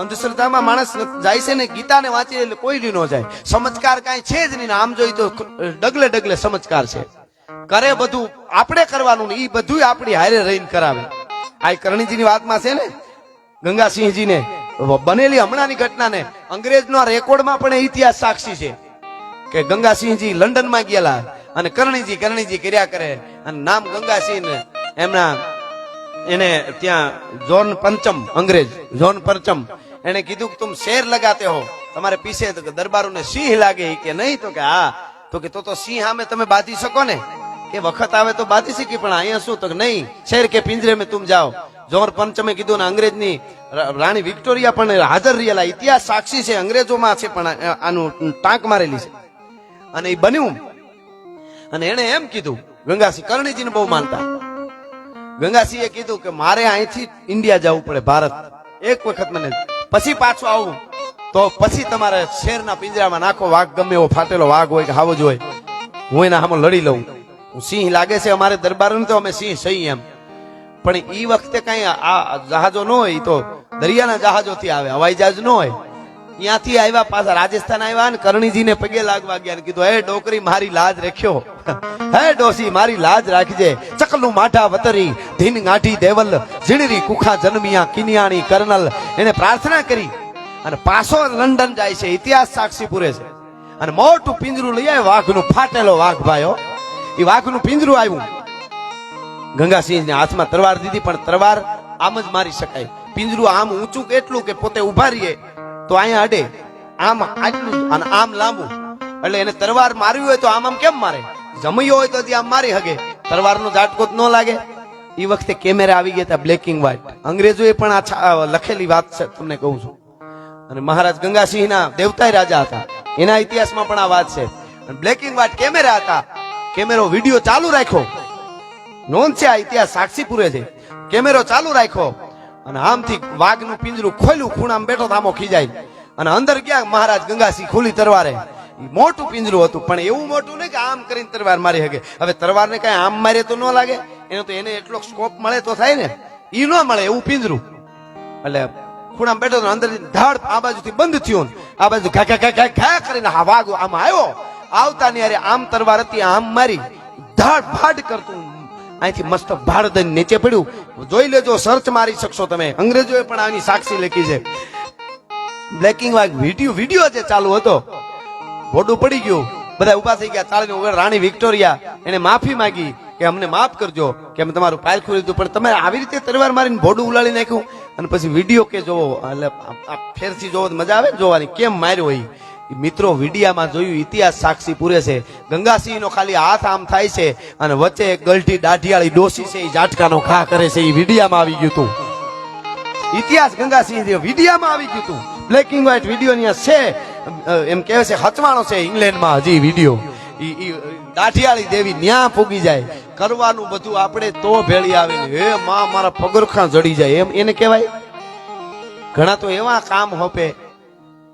અંધશ્રદ્ધામાં માણસ જાય છે ને, ગીતાને વાંચી એટલે કોઈ દી ન જાય. ચમત્કાર કાંઈ છે જ નહીં. આમ જોઈ તો ડગલે ડગલે ચમત્કાર છે. કરે બધું આપણે કરવાનું ને એ બધું આપણી હારે રહીને કરાવે. આ કરણીજીની વાતમાં છે ને, ગંગાસિંહજીને બનેલી હમણાંની ઘટનાને અંગ્રેજનો રેકોર્ડમાં પણ ઇતિહાસ સાક્ષી છે કે ગંગાસિંહજી લંડનમાં ગયેલા અને કરણીજી કર્યા કરે અને નામ ગંગાસિંહ એમના એને ત્યાં જોન પંચમ અંગ્રેજ જોન પંચમ એને કીધું કે તુમ શેર લગાતે હો, તમારે પીછે તો દરબારોને સિંહ લાગે કે નહીં? તો કે હા. તો કે તો સિંહ સામે તમે બાંધી શકો ને? કે વખત આવે તો બાંધી શકી, પણ અહીંયા શું? તો નહીં, શેર કે પિંજરે में तुम जाओ. જોન પંચમે કીધું ને અંગ્રેજની રાણી વિક્ટોરિયા પણ હાજર રહેલા, ઇતિહાસ સાક્ષી છે, અંગ્રેજોમાં છે પણ આનું ટાંક મારેલી છે. અને એ બન્યું. અને એને એમ કીધું, ગંગાસિંહ કરણીજીને બહુ માનતા, ગંગાસિંહે કીધું કે મારે અહીંથી ઇન્ડિયા જવું પડે, ભારત એક વખત મને, પછી પાછું આવું તો પછી તમારે શેરના પિંજરામાં નાખો, વાઘ ગમે એવો ફાટેલો વાઘ હોય કે હાવો જ હોય, હું એના સામે લડી લઉં. હું સિંહ લાગે છે અમારે દરબારોને તો અમે સિંહ સહી એમ. પણ એ વખતે કઈ આ જહાજો ન હોય, તો દરિયાના જહાજોથી આવે, હવાઈ જહાજ ન હોય. ત્યાંથી આવ્યા, પાછા રાજસ્થાન આવ્યા ને કરણીજીને પગે લાગવા ગયા, કીધું હે ડોકરી મારી લાજ રાખ્યો, હે ડોસી મારી લાજ રાખજે. ચકલું માઠા વતરી ધીન ગાંઠી દેવલ ઝીણરી કુખા જન્મિયા કિનિયાણી કર્નલ. એને પ્રાર્થના કરી અને પાછો લંડન જાય છે, ઇતિહાસ સાક્ષી પૂરે છે. અને મોટું પિંજરું લઈ આવે, વાઘનું ફાટેલો વાઘ ભાઈઓ. એ વાઘનું પિંજરું આવ્યું, ગંગાસિંહને હાથમાં તરવાર દીધી, પણ તરવાર આમ જ મારી શકાય. પિંજરું આમ ઊંચું કેટલું કે પોતે ઉભા રહીએ તો અહીંયા અડે, આમ આટલું અને આમ લાંબુ, એટલે એને તરવાર મારવી હોય તો આમ કેમ મારે? જમયો હોય તો આમ મારી હગે, તરવારનો ઝાટકો જ ન લાગે. એ વખતે કેમેરા આવી ગયા હતા, બ્લેક એન્ડ વ્હાઇટ. અંગ્રેજોએ પણ આ લખેલી વાત છે, તમને કહું છું. અને મહારાજ ગંગાસિંહના દેવતાય રાજા હતા, એના ઇતિહાસમાં પણ આ વાત છે. બ્લેક એન્ડ વ્હાઇટ કેમેરા હતા, કેમેરો વિડીયો ચાલુ રાખ્યો, નોંધ છે, આ ઇતિહાસ સાક્ષી પૂરે છે. કેમેરો ચાલુ રાખ્યો અને આમથી વાઘનું પિંજરું ખોલ્યું, ખૂણામાં બેઠો આમો ખીજાય અને અંદર ગયા મહારાજ ગંગાસિંહ ખુલ્લી તરવારે. મોટું પિંજરું હતું, પણ એવું મોટું નહીં કે આમ કરીને તરવાર મારી શકે. હવે તરવારને કઈ આમ મારે તો ન લાગે, એને તો એને એટલો સ્કોપ મળે તો થાય ને, એ ન મળે એવું પિંજરું. એટલે ખૂણામાં બેઠો તો અંદર ધાડ આ બાજુથી બંધ થયું, આ બાજુ ઘા ઘા ઘા ઘા કરીને હા વાઘ આમ આવ્યો. આવતા ની અરે આમ તરવાર હતી, આમ મારી ધાડ ભાડ કરતું અહીંથી મસ્ત ભાડ દઈને નીચે પડ્યું. જોઈ લેજો, સર્ચ મારી શકશો તમે, અંગ્રેજોએ પણ આની સાક્ષી લખી છે. બ્લેક એન્ડ વ્હાઇટ વિડીયો જે ચાલુ હતો, ભોડું પડી ગયું, બધા ઉભા થઈ ગયા ચાલીને. રાણી વિક્ટોરિયા એને માફી માંગી કે અમને માફ કરજો કે અમે તમારું પાયખું લીધું, પણ તમે આવી રીતે તલવાર મારીને ભોડું ઉલાળી નાખ્યું. અને પછી વિડીયો કે જોવો, એટલે ફેરથી જોવો મજા આવે જોવાની, કેમ માર્યો હોય. મિત્રો વિડીયામાં જોયું, ઇતિહાસ સાક્ષી પૂરે છે. ગંગાસિંહ નો ખાલી હાથ આમ થાય છે અને વચ્ચે એક ગલટી દાઢિયાળી ડોસી છે, એ ઝાટકાનો ઘા કરે છે. એ વિડીયામાં આવી ગયું હતું, ઇતિહાસ ગંગાસિંહ વિડીયામાં આવી ગયું હતું. બ્લેક એન્ડ વ્હાઇટ વિડીયો છે, એમ કહે છે હચવાણો છે ઇંગ્લેન્ડમાં હજી વિડીયો. દાઢિયાળી દેવી ન્યા પૂગી જાય, કરવાનું બધું આપણે તો ભેળી આવીને હે માં મારા પગરખા જડી જાય, એમ એને કહેવાય. ઘણા તો એવા કામ હોપે,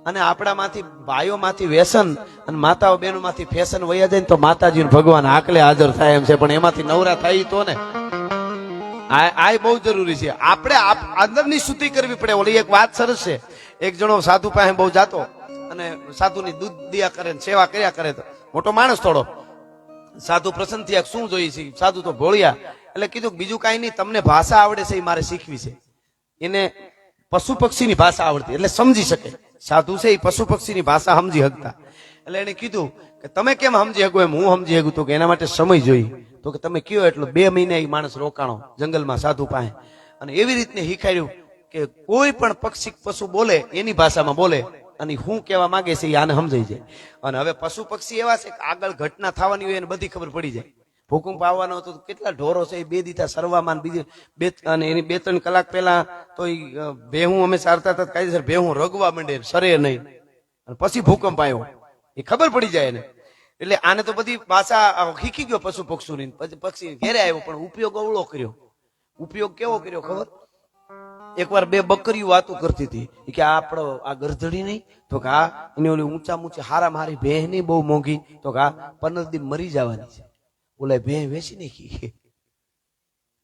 અને આપણામાંથી ભાઈઓમાંથી વ્યસન અને માતાઓ બહેનો માંથી ફેશન વયા જાય ને તો માતાજી ભગવાન આકલે હાજર થાય એમ છે. પણ એમાંથી નવરા થાય તો ને આ બહુ જરૂરી છે. આપણે અંદરની શુદ્ધિ કરવી પડે. ઓલી એક વાત સરસ છે, એક જણો સાધુ પાસે બહુ જાતો અને સાધુની દૂધ દિયા કરે, સેવા કર્યા કરે. તો મોટો માણસ થોડો, સાધુ પ્રસન્ન થયા, શું જોઈએ છે? સાધુ તો ભોળિયા, એટલે કીધું બીજું કઈ નહીં, તમને ભાષા આવડે છે એ મારે શીખવી છે. એને પશુ પક્ષીની ભાષા આવડતી, એટલે સમજી શકે. સાધુ છે એ પશુ પક્ષીની ભાષા સમજી શકતા. એટલે એને કીધું કે તમે કેમ સમજી શકો એમ હું સમજી શકું? તો કે એના માટે સમય જોઈએ. તો કે તમે કયો એટલો 2 મહિને એ માણસ રોકાણો જંગલમાં સાધુ પાસે, અને એવી રીતને શીખાડ્યું કે કોઈ પણ પક્ષી પશુ બોલે એની ભાષામાં બોલે અને શું કહેવા માંગે છે એ આને સમજાઈ જાય. અને હવે પશુ પક્ષી એવા છે કે આગળ ઘટના થવાની હોય એને બધી ખબર પડી જાય. ભૂકંપ આવવાનો હતો, કેટલા ઢોરો છે એ 2 દીધા સરવામાં, બીજી અને એની 2-3 કલાક પહેલા તો એ ભેહું અમે સારતા હતા, કાયદેસર ભેહું રગવા માંડે, સરે નહીં. અને પછી ભૂકંપ આવ્યો, એ ખબર પડી જાય એને. એટલે આને તો બધી ભાષા શીખી ગયો પશુ પક્ષીની. પછી પક્ષી ઘેરે આવ્યો, પણ ઉપયોગ અવળો કર્યો. ઉપયોગ કેવો કર્યો ખબર? એકવાર 2 બકરીઓ વાતો કરતી હતી કે આપણો આ ગરધડી નહીં, તો કે આ એની ઓલી ઊંચી હારા મારી ભેહ નહીં બહુ મોંઘી, તો કે આ 15 દી મરી જવાની છે. બોલે ભેહ વેચી નાખી.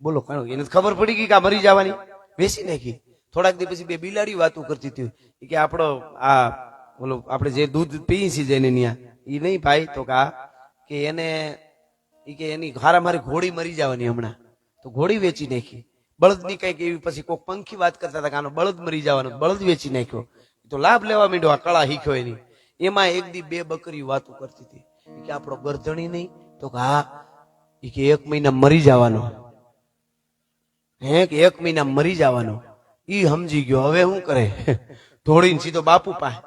બોલો એને ખબર પડી ગઈ કે આ મરી જવાની, વેચી નાખી. થોડાક દી પછી બે બિલાડી વાતો કરતી હતી કે આપણો આ ઓલો આપણે જે દૂધ પીએ છીએ જેને ન્યા એ નહીં ભાઈ તો કે એને કે એની હારા મારી ઘોડી મરી જવાની હમણાં તો ઘોડી વેચી નાખી. બળદની કઈક એવી પછી કોઈ પંખી વાત કરતા હતા કે આનો બળદ મરી જવાનો, બળદ વેચી નાખ્યો. તો લાભ લેવા માંડ્યો, આ કળા શીખ્યો એની. એમાં એક દી બે બકરી વાતો કરતી હતી કે આપણો ગરધણી નહીં તો હા કે 1 મહિના મરી જવાનો. હે કે 1 મહિના મરી જવાનો. ઈ સમજી ગયો. હવે શું કરે? દોડીને સીધો બાપુ પાસે,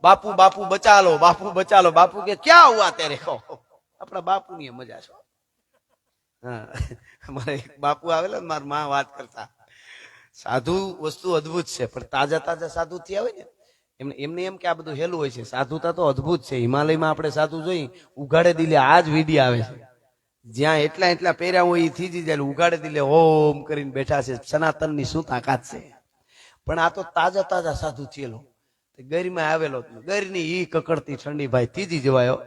બાપુ બાપુ બચા લો, બાપુ બચા લો. બાપુ કે ક્યાં હુઆ તેરે? આપણા બાપુ ની મજા છે. હા, અમારે એક બાપુ આવેલા, મારા માં વાત કરતા, સાધુ વસ્તુ અદભુત છે, પણ તાજા તાજા સાધુ થી આવે ને એમને એમ કે આ બધું હેલું હોય છે. સાધુતા તો અદભુત છે. હિમાલયમાં આપણે સાધુ જોઈ ઉઘાડે દિલે આ જ વિધિ આવે છે. જ્યાં એટલા એટલા પહેર્યા હોય એ થીજી જાય, ઉઘાડે દિલે ઓમ કરીને બેઠા છે. સનાતન ની શું તાકાત છે. પણ આ તો તાજા તાજા સાધુ થયેલો, ગરીમાં આવેલો, ગરીની ઈ કકડતી ઠંડી ભાઈ થીજી જવાયો.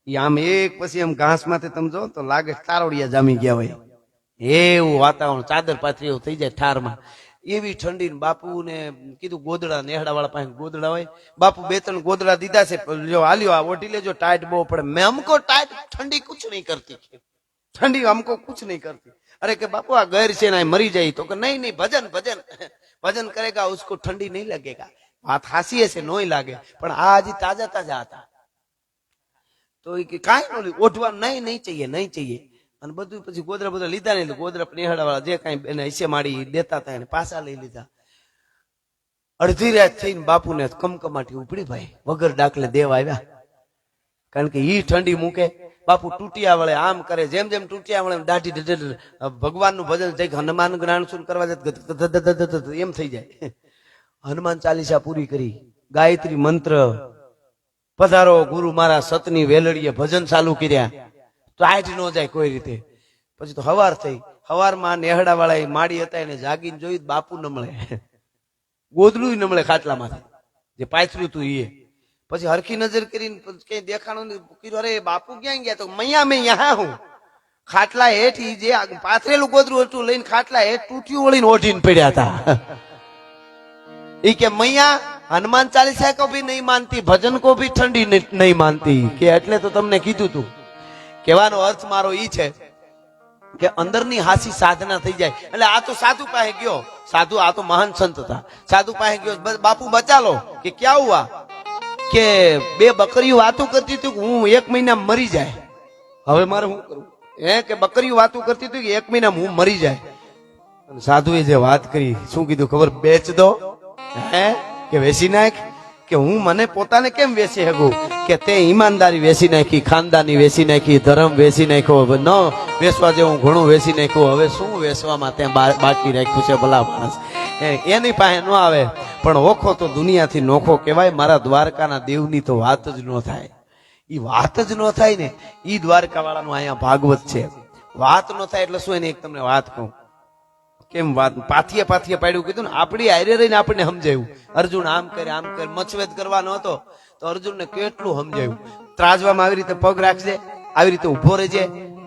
ઈ આમ એક પછી એમ ઘાસ માંથી તમે જો તો લાગે તારોડિયા જામી ગયા હોય એવું વાતાવરણ, ચાદર પાથરી એવું થઈ જાય ઠારમાં. એવી ઠંડી. બાપુ ને કીધું ગોદડા, નેહડા વાળા પાસે ગોદડા હોય. બાપુ 2-3 ગોદડા દીધા છે, જો હાલ્યો આ ઓઢી લેજો, ટાઈટ બહુ પડે. મેં હમકો ટાઈટ, ઠંડી કુછ નહીં કરતી, ઠંડી હમકો કુછ નહીં કરતી. અરે કે બાપુ આ ગैर છે ને મરી જાય. તો કે નહીં નહીં, ભજન ભજન ભજન કરેગા ઉસકો ઠંડી નહીં लगेगा. વાત હાસી હશે, નોય લાગે, પણ આ હજી તાજા તાજા હતા. તો કે કાંઈ નો ઓઢવા નહીં, નહીં ચાહીએ, નહીં ચાહીએ. અને બધું પછી ગોદરા બધા લીધા નહીં, ગોદરા નેહડા વાળા જે કઈ એને હિસ્સે માડી દેતા હતા એને પાછા લઈ લીધા. અડધી રાત થઈને બાપુને કમકમાટી ઉપડી ભાઈ, વગર ડાકલે દેવ આવ્યા. કારણ કે ઈ ઠંડી મૂકે. બાપુ તૂટિયા વળે, આમ કરે, જેમ જેમ તૂટિયા વળે દાઢી ભગવાનનું ભજન થઈ, હનુમાન જ્ઞાનસુન કરવા જાય એમ થઈ જાય. હનુમાન ચાલીસા પૂરી કરી, ગાયત્રી મંત્ર, પધારો ગુરુ મારા સતની વેલડીએ ભજન ચાલુ કર્યા. તો આજ ન જાય કોઈ રીતે. પછી તો હવાર થઈ. હવારમાં નેહડા વાળા માડી હતા એને જાગીને જોયું, બાપુ ન મળે, ગોદડું ન મળે ખાટલામાંથી જે પાથર્યું હતું એ. પછી હરખી નજર કરીને કઈ દેખાણું નહીં. અરે બાપુ ક્યાં ગયા? તો મૈયા મેં યહાં હું. ખાટલા હેઠ જે પાથરેલું ગોદડું હતું લઈને ખાટલા હેઠ તૂટ્યું વળીને ઓઢીને પડ્યા હતા. એ કે મૈયા હનુમાન ચાલીસા કો ભી નહીં માનતી, ભજન કો ભી ઠંડી નહીં માનતી. કે એટલે તો તમને કીધું તું. કહેવાનો અર્થ મારો ઈ છે કે અંદરની હાસી સાધના થઈ જાય. એટલે આ તો સાધુ પાસે ગયો, સાધુ આ તો મહાન સંત હતા, સાધુ પાસે ગયો, બાપુ બચા લો. કે ક્યાં હુઆ? કે 2 બકરીઓ વાતો કરતી હતી હું 1 મહિના મરી જાય, હવે મારે શું કરવું? કે બકરીઓ વાતો કરતી હતી કે 1 મહિના હું મરી જાય. સાધુએ જે વાત કરી શું કીધું ખબર? બેચ દો. કે વેચી નાખ. કે હું મને પોતાને કેમ વેચી શકું? કે તે ઈમાનદારી વેચી નાખી, ખાનદાની વેચી નાખી, ધર્મ વેચી નાખ્યો, ન વેચવા જેવું ઘણું વેચી નાખ્યું, હવે શું વેચવામાં તે બાકી રાખ્યું છે? ભલા માણસ એની પાસે ન આવે. પણ ઓખો તો દુનિયાથી નોખો કહેવાય. મારા દ્વારકાના દેવની તો વાત જ ન થાય. ઈ વાત જ ન થાય ને, ઈ દ્વારકા વાળાનું અહીંયા ભાગવત છે. વાત ન થાય એટલે શું? એની એક તમને વાત કહું. કેમ વાત પાથીએ પાડ્યું કીધું ને, આપણી હારે રહીને આપણને સમજાયું. અર્જુન આમ કરે, આમ કરે, મચવેદ કરવાનો હતો તો અર્જુનને કેટલું સમજાયું. ત્રાજવામાં આવી રીતે પગ રાખજે, આવી રીતે ઉભો રહેજે,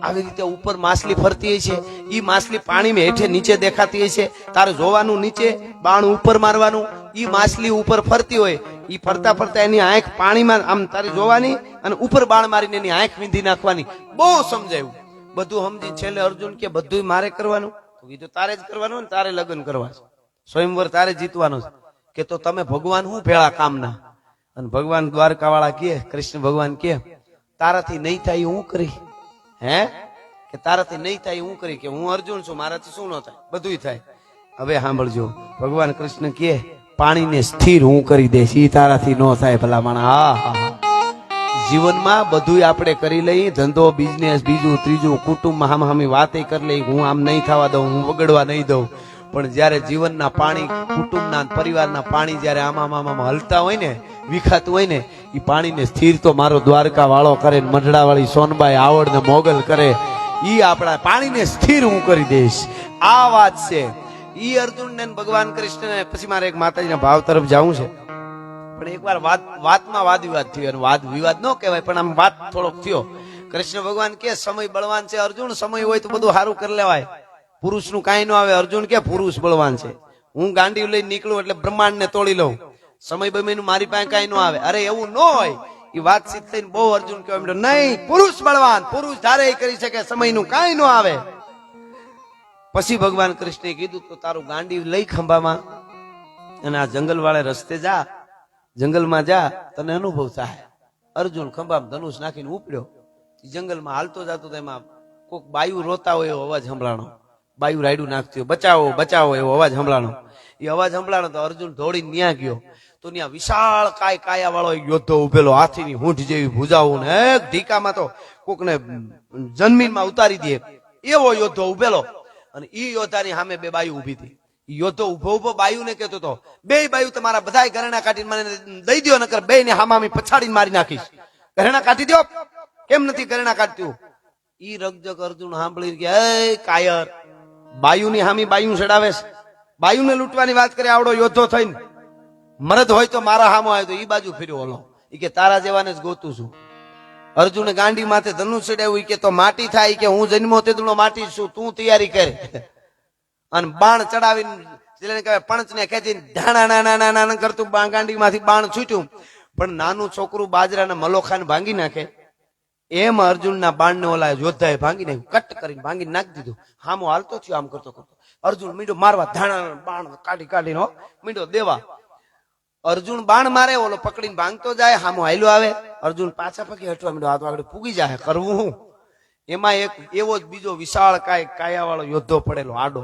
આવી રીતે ઉપર માછલી ફરતી હોય છે, ઈ માછલી પાણીમાં હેઠે નીચે દેખાતી હોય છે, તારે જોવાનું નીચે, બાણ ઉપર મારવાનું. ઈ માછલી ઉપર ફરતી હોય, ઈ ફરતા ફરતા એની આંખ પાણીમાં આમ તારે જોવાની અને ઉપર બાણ મારીને એની આંખ વીંધી નાખવાની. બહુ સમજાયું. બધું સમજી છેલ્લે અર્જુન કે બધું મારે કરવાનું? તો કીધું તારે જ કરવાનું ને, તારે લગ્ન કરવા છે, સ્વયંવર તારે જીતવાનું છે. કે તો તમે ભગવાન હું ભેળા કામના? અને ભગવાન દ્વારકા વાળા કે, કૃષ્ણ ભગવાન કે તારાથી નહીં થાય હું કરી. કે તારાથી નહીં થાય હું કરી. કે હું અર્જુન છું, મારાથી શું ન થાય? બધું થાય. હવે સાંભળજો, ભગવાન કૃષ્ણ કે પાણીને સ્થિર હું કરી દઈશ, ઈ તારાથી ન થાય. ભલા માણા, હા, જીવનમાં બધું આપણે કરી લઈએ, ધંધો, બિઝનેસ, બીજું ત્રીજું, કુટુંબમાં હામી વાતે કરી લઈ, હું આમ નહીં થવા દઉં, હું વગડવા નહીં દઉં. પણ જયારે જીવનના પાણી, કુટુંબના પરિવારના પાણી જયારે આમાં હલતા હોય ને, વિખાતું હોય ને, એ પાણીને સ્થિર તો મારો દ્વારકા વાળો કરે, મઢડા વાળી સોનબાઈ આવડ ને મોગલ કરે. ઈ આપણા પાણીને સ્થિર હું કરી દઈશ. આ વાત છે. ઈ અર્જુન ને ભગવાન કૃષ્ણ ને. પછી મારે એક માતાજીના ભાવ તરફ જવું છે. પણ એકવાર વાતમાં વાદ વિવાદ થયો, અને વાદ વિવાદ ન કહેવાય પણ આમ વાત થોડોક થયો. કૃષ્ણ ભગવાન કે સમય બળવાન છે. અર્જુન સમય હોય તો બધું સારું કરી લેવાય, પુરુષ નું કાંઈ ન આવે. અર્જુન કે પુરુષ બળવાન છે. હું ગાંડી લઈને નીકળું એટલે બ્રહ્માંડ ને તોડી લઉં, સમય બમીનું મારી પાસે કઈ ન આવે. અરે એવું ન હોય. એ વાતચીત થઈને બહુ અર્જુન કહેવા માંડ્યો, નહીં, પુરુષ બળવાન, પુરુષ ધારે કરી શકે, સમયનું કાંઈ ન આવે. પછી ભગવાન કૃષ્ણે કીધું તો તારું ગાંડી લઈ ખંભામાં અને આ જંગલ વાળે રસ્તે જા, જંગલમાં જા, તને અનુભવ થાય. અર્જુન ખંભામાં ધનુષ નાખીને ઉપડ્યો. જંગલમાં હાલતો જતો એમાં કોક બાયુ રોતા હોય એવો અવાજ સંભળાણો, બાયુ રાયડું નાખતી હોય, બચાવો બચાવો એવો અવાજ સંભળાણો. એ અવાજ સંભળાણો તો અર્જુન દોડીને ન્યા ગયો. તો ત્યાં વિશાળ કાયા વાળો યોદ્ધો ઉભેલો, હાથીની હૂંઠ જેવી ભુજાઓ ને એક ઢીકામાં તો કોકને જમીનમાં ઉતારી દે એવો યોદ્ધો ઉભેલો. અને ઈ યોદ્ધાની સામે બે બાયુ ઉભી હતી. યોદ્ધો ઉભો ઉભો બાયુ ને કેતો તો, બે બાયુ તમારા બધા ઘરેણા કાઢીને મને દઈ દો, નકર બે ને હામામી પછાડીને મારી નાખીશ. ઘરેણા કાઢી દો. કેમ નથી ઘરેણા કાઢતું? ઈ રગજગ અર્જુન સાંભળી ગયા, એ કાયર, બાયુની હામી બાયુ ચડાવે છે, બાયુને લૂંટવાની વાત કરે આવડો યોદ્ધો થઈને. મરદ હોય તો મારા હામો આવ્યો તો ઈ બાજુ ફર્યો ઓલો. ઈ કે તારા જેવાને જ ગોતું છું. અર્જુને ગાંડી માથે ધનુષ ચડાવ્યું. કે તો માટી થાય, કે હું જન્મો તેદુનો માટી છું, તું તૈયારી કરે. અને બાણ ચડાવીને પંચને ખેંચીને ઢાણા નાના કરતું ગાંડી માંથી બાણ છૂટ્યું. પણ નાનું છોકરું બાજરાના મલોખાને ભાંગી નાખે એમ અર્જુનના બાણને ઓલા યોદ્ધાએ ભાંગી નાખ્યું, કટ કરીને ભાંગી નાખી દીધું. હામો હાલતો થયો આમ કરતો કરતો. અર્જુન મીંડો મારવા, ધાણા બાણ કાઢીને મીંડો દેવા. અર્જુન બાણ મારે, ઓલો પકડીને ભાંગતો જાય, હામો હાલ્યો આવે. અર્જુન પાછા પગે હટવા મીંડો, હાથ આગળ પૂગી જાય. કરવું હું? એમાં એક એવો જ બીજો વિશાળ કાયા વાળો યોદ્ધો પડેલો આડો.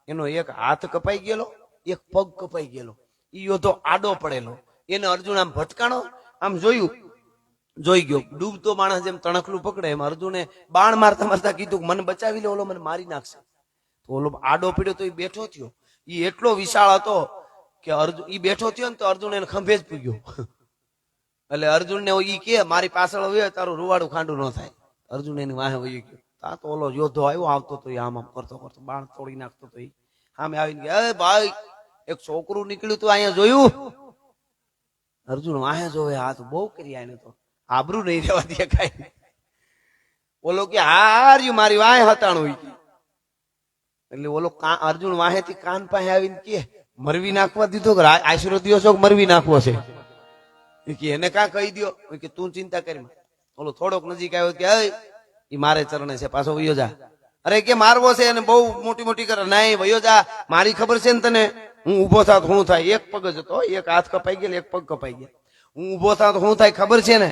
એનો એક હાથ કપાઈ ગયેલો, એક પગ કપાઈ ગયેલો. ઈ યોદ્ધો આડો પડેલો. એને અર્જુન આમ ભટકાણો, આમ જોયું, જોઈ ગયો. ડૂબતો માણસ જેમ તણખલું પકડે એમ અર્જુને બાણ મારતા મારતા કીધું, મને બચાવી લે, ઓલો મને મારી નાખશે. તો ઓલો આડો પીડ્યો તો એ બેઠો થયો. એ એટલો વિશાળ હતો કે અર્જુન ઈ બેઠો થયો ને તો અર્જુન એને ખંભે જ પૂગ્યો. એટલે અર્જુન ને ઈ કે મારી પાછળ હોય તારું રૂવાડું ખાંડું ન થાય. અર્જુન એની વાહે વહી ગયો. આ તો ઓલો યોદ્ધો આવ્યો, આવતો તો આમ આમ કરતો કરતો બાણ તોડી નાખતો તો સામે આવીને કે, એ ભાઈ, એક છોકરું નીકળ્યું તું અહીંયા જોયું? અર્જુન વાહે જોવે, આ તો બહુ કરી, આને તો આબરૂ નહીં રહેવા દે કાંઈ. ઓલો કે હા રહ્યું મારી વાહે હતાણું. એટલે ઓલો અર્જુન વાહેથી કાન પાસે આવીને કે મરવી નાખવા દીધો કે આશરો દિયો છો મરવી નાખવો છે? એને કાં કહી દો કે તું ચિંતા કરી. ઓલો થોડોક નજીક આવ્યો કે એ મારે ચરણે છે, પાછો વયો જા. અરે કે મારવો છે એને બહુ મોટી મોટી કરે. નહીં, વયો જા, મારી ખબર છે ને તને, હું ઉભો થાત શું થાય. એક પગ જ હતો, એક હાથ કપાઈ ગયેલો, એક પગ કપાઈ ગયા. હું ઉભો થાત શું થાય ખબર છે ને?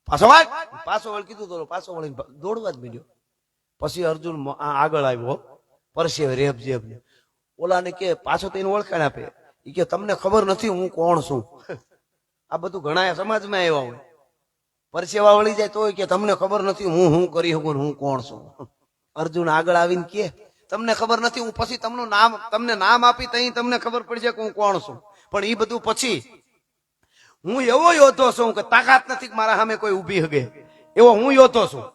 પાછો વાળ, પાછો વળ કીધું તો પાછો વળીને દોડવા જ માંડ્યો. પછી અર્જુન આગળ આવ્યો, પરસેવે રેબ જેબ. ઓલાને કે પાછો તેને ઓળખાણ આપે. એ કે તમને ખબર નથી હું કોણ છું. આ બધું ઘણા સમાજમાં આવ્યા હોય, પરસેવા વળી જાય તો કે તમને ખબર નથી હું કરી શકું, હું કોણ છું. અર્જુન આગળ આવીને કે તમને ખબર નથી, હું પછી તમને નામ આપી તઈ તમને ખબર પડી જાય કે હું કોણ છું. પણ એ બધું પછી હું એવો યોદ્ધો છું કે તાકાત નથી મારા સામે કોઈ ઉભી હગે એવો હું યોદ્ધો છું.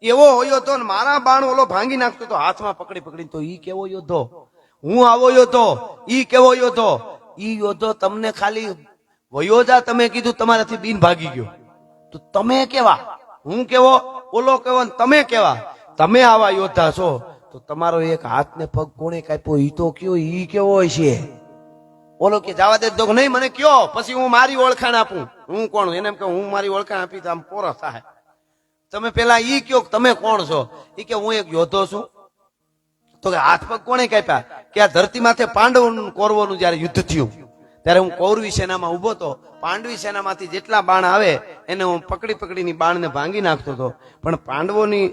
એવો યોદ્ધો ને મારા બાણ ઓલો ભાંગી નાખતો તો હાથમાં પકડી પકડીને, તો ઈ કેવો યોદ્ધો, હું આવો યોદ્ધો, ઈ કેવો યોદ્ધો. ઈ યોદ્ધો તમને ખાલી વયો જા તમે કીધું તમારાથી બીન ભાગી ગયો. તો તમે કેવા, હું કેવો, ઓલો કેવો, તમે કેવા? તમે આવા યોદ્ધા છો તો તમારો એક હાથ ને પગ કોણે કાપ્યો ઈ તો કયો, ઈ કેવો હોય છે? ઓલો કે જવા દે તો નહીં, મને કયો, પછી હું મારી ઓળખાણ આપું. હું કોણ? એને એમ કે હું મારી ઓળખાણ આપી તો આમ પોરો થાય. તમે પેલા ઈ કયો તમે કોણ છો? ઈ કે હું એક યોદ્ધો છું. તો કે હાથ પગ કોણે કાપ્યા? કે આ ધરતી માથે પાંડવોનું કૌરવોનું જયારે યુદ્ધ થયું ત્યારે હું કૌરવી સેનામાં ઉભો હતો. પાંડવી સેનામાંથી જેટલા બાણ આવે એને હું પકડી પકડીની બાણને ભાંગી નાખતો હતો. પણ પાંડવોની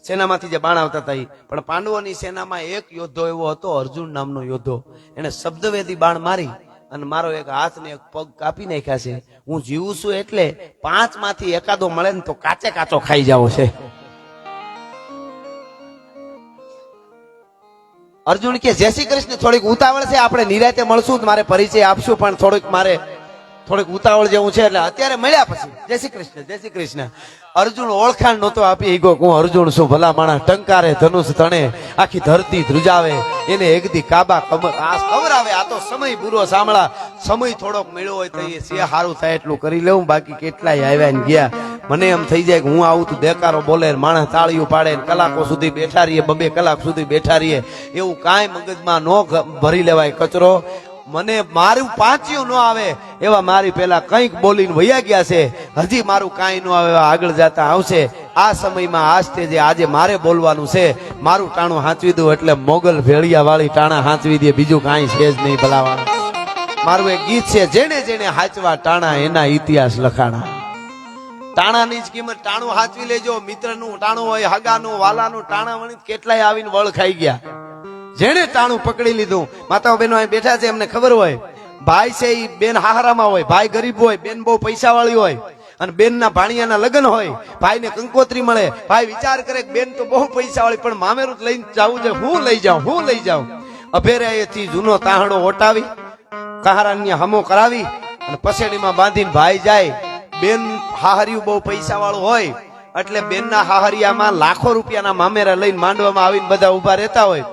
સેનામાંથી જે બાણ આવતા હતા, પણ પાંડવોની સેનામાં એક યોદ્ધો એવો હતો, અર્જુન નામનો યોદ્ધો. એને શબ્દવેદી બાણ મારી અને મારો એક હાથ ને એક પગ કાપી નાખ્યા છે. હું જીવું છું એટલે 5 માંથી એકાદો મળે ને તો કાચે કાચો ખાઈ જાવ છે. અર્જુન કે જય શ્રી કૃષ્ણ, થોડીક ઉતાવળ છે, આપણે નિરાતે મળશું, મારે પરિચય આપશું, પણ થોડીક ઉતાવળ જેવું છે એટલે અત્યારે મળ્યા પછી જય શ્રી કૃષ્ણ, જય શ્રી કૃષ્ણ. અર્જુન ઓળખાણ નહોતો આપી ગયો, હું અર્જુન છું. ભલા માણસ ટંકારે ધનુષ તણે, આખી ધરતી ધ્રુજાવે, એને એકદી કાબા ખબર આવે. આ તો સમય બુરો સાંભળા, સમય થોડોક મળ્યો હોય તો એ સે સારું થાય એટલું કરી લેવું, બાકી કેટલાય આવ્યા ને ગયા. મને એમ થઈ જાય કે હું આવું તો દેકારો બોલે માણસ તાળીઓ પાડે કલાકો સુધી બેઠા રહીએ, 2 કલાક સુધી બેઠા રહીએ, એવું કાંઈ મગજમાં ન ભરી લેવાય કચરો. મને મારું પાંચિયું ન આવે એવા મારી પેલા કંઈક બોલીને વયા ગયા છે, હજી મારું કાંઈ ન આવે એવા આગળ જતા આવશે. આ સમયમાં આ સ્ટેજે આજે મારે બોલવાનું છે. મારું ટાણું હાંચવી દઉં એટલે મોગલ ભેળિયા વાળી ટાણા હાંચવી દે, બીજું કાંઈ છે જ નહીં ભલાવા. મારું એક ગીત છે, જેને જેને હાચવા ટાણા એના ઇતિહાસ લખાણા. ટાણાની જ કિંમત, ટાણું હાચવી લેજો. મિત્રનું ટાણું હોય, હગાનું, વાલાનું ટાણા વણી કેટલાય આવીને વળ ખાઈ ગયા. જેને ટાણું પકડી લીધું, માતાઓ બહેનો અહીં બેઠા છે, એમને ખબર હોય ભાઈ છે એ બેન હાહરામાં હોય, ભાઈ ગરીબ હોય, બેન બહુ પૈસા વાળી હોય, અને બેન ના ભાણિયાના લગ્ન હોય, ભાઈ ને કંકોત્રી મળે. ભાઈ વિચાર કરે કે બેન તો બહુ પૈસા વાળી, પણ મામેરું લઈને જવું છે, હું લઈ જાઉં. અભેરાએથી જૂનો તાહડો ઓટાવી કહારાની હમો કરાવી અને પસેડીમાં બાંધીને ભાઈ જાય. બેન હાહરિયું બહુ પૈસા વાળું હોય એટલે બેનના હાહરિયામાં લાખો રૂપિયાના મામેરા લઈને માંડવામાં આવીને બધા ઉભા રહેતા હોય,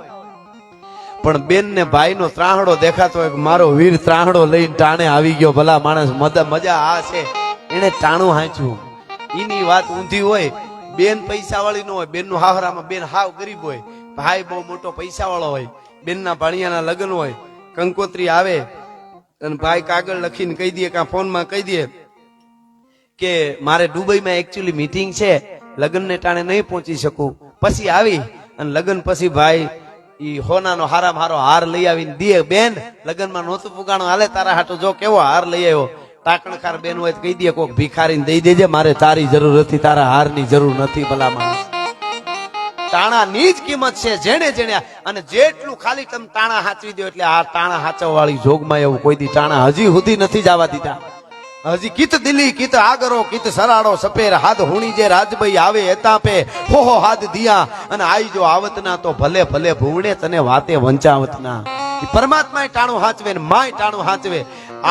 પણ બેન ને ભાઈ નો ત્રાહડો દેખાતો હોય કે મારો વીર ત્રાહડો લઈને ટાણે આવી ગયો. ભલા માણસ, મજા આ છે એને ટાણું હાંચવું. એની વાત ઊંધી હોય. બેન પૈસા વાળી ન હોય, બેન નું હાહરામાં બેન હાવ ગરીબ હોય, ભાઈ બહુ મોટો પૈસા વાળો હોય, બેન ના ભાણિયાના લગ્ન હોય, કંકોત્રી આવે અને ભાઈ કાગળ લખીને કહી દે, કાં ફોનમાં કહી દે કે મારે દુબઈમાં એકચ્યુઅલી મીટિંગ છે, લગ્ન ને ટાણે નહીં પહોંચી શકું. પછી આવી અને લગ્ન પછી ભાઈ ઈ હોનાનો હારામ હારો હાર લઈ આવીને દે. બેન લગ્નમાં નહોતું પુગાણું, હાલે તારા હાટો જો કેવો હાર લઈ આવ્યો. ટાકણખાર બેન હોય તો કહી દે કોક ભિખારીને દઈ દેજે, મારે તારી જરૂર નથી, તારા હારની જરૂર નથી. ભલા માણસ, ટાણાની જ કિંમત છે જેને જેને. અને જેટલું ખાલી તમે ટાણા હાચવી દો એટલે આ ટાણા હાચવા વાળી જોગમાં એવું કોઈ દી ટાણા હજી સુધી નથી જવા દીધા. હજી કીત દિલી કીત આગરો કીત સરાડો સપેર હાથ હુણી જે રાજભાઈ આવે એતાપે હો હાથ દિયા અને આઈ જો આવતના તો ભલે ભલે ભૂવડે તને વાતે વંચાવતના. પરમાત્મા ટાણું હાચવે ને માય ટાણું હાચવે.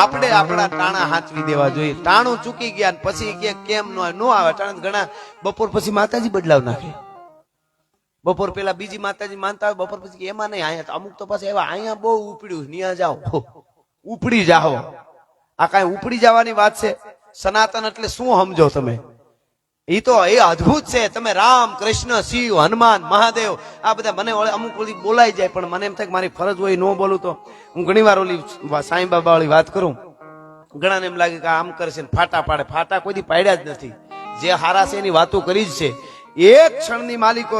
આપણે આપણા ટાણા હાચવી દેવા જોઈએ. ટાણું ચૂકી ગયા પછી કે કેમ નો આવે ટાણા. ઘણા બપોર પછી માતાજી બદલાવ નાખે. બપોર પેલા બીજી માતાજી માનતા હોય, બપોર પછી એમાં નહીં, અહીંયા અમુક તો પાછા એવા અહીંયા બહુ ઉપડ્યું, ન્યા જાઓ ઉપડી જાઓ. આ કઈ ઉપડી જવાની વાત છે? સનાતન એટલે શું સમજો તમે? એ તો એ અદ્ભુત છે. તમે રામ, કૃષ્ણ, શિવ, હનુમાન, મહાદેવ આ બધા મને અમુક ઓલી બોલાઈ જાય, પણ મને એમ થાય કે મારી ફરજ હોય ન બોલું તો હું ઘણી વાર ઓલી સાંઈ બાબા વાળી વાત કરું. ઘણાને એમ લાગે કે આમ કરશે ને ફાટા પાડે. ફાટા કોઈ દી પાડ્યા જ નથી. જે હારા છે એની વાતો કરી જ છે. એક ક્ષણની માલિકો